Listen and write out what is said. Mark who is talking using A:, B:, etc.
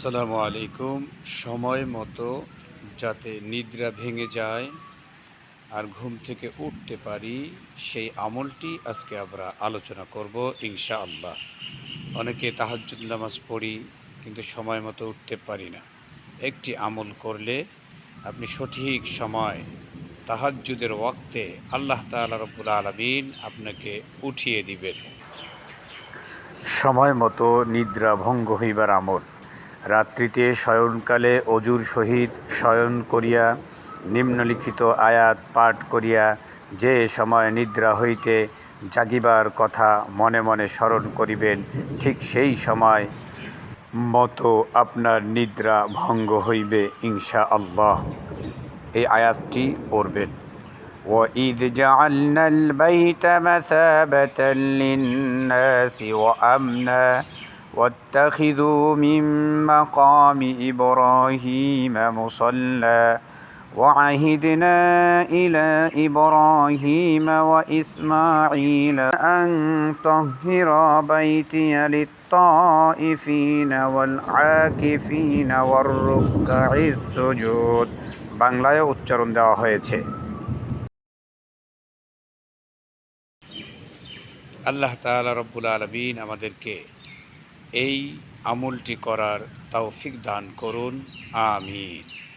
A: আসসালামু আলাইকুম। সময় মতো যাতে নিদ্রা ভেঙে যায় আর ঘুম থেকে উঠতে পারি, সেই আমলটি আজকে আমরা আলোচনা করব ইনশাআল্লাহ। অনেকে তাহাজ্জুদ নামাজ পড়ি কিন্তু সময় মতো উঠতে পারি না। একটি আমল করলে আপনি সঠিক সময় তাহাজ্জুদের ওয়াক্তে আল্লাহ তাআলা রব্বুল আলামিন আপনাকে উঠিয়ে দিবেন। সময় মতো নিদ্রা ভঙ্গ হইবার আমল। রাত্রিতে শয়নকালে অজুর সহিত শয়ন করিয়া নিম্নলিখিত আয়াত পাঠ করিয়া যে সময় নিদ্রা হইতে জাগিবার কথা মনে মনে স্মরণ করিবেন, ঠিক সেই সময় মতো আপনার নিদ্রা ভঙ্গ হইবে ইনশাআল্লাহ। এই আয়াতটি পড়বেন। وَإِذْ جَعَلْنَا الْبَيْتَ مَثَابَةً لِلنَّاسِ وَأَمْنًا وَاتَّخِذُوا مِن مَّقَامِ إِبْرَاهِيمَ مُصَلًّى وَعَهِدْنَا إِلَىٰ إِبْرَاهِيمَ وَإِسْمَاعِيلَ أَن طَهِّرَا بَيْتِيَ لِلطَّائِفِينَ وَالْعَاكِفِينَ وَالرُّكَّعِ السُّجُودِ। বাংলায় উচ্চারণ দেওয়া হয়েছে। আল্লাহ তাআলা রব্বুল আলামিন আমাদেরকে এই আমলটি করার তৌফিক দান করুন, আমিন।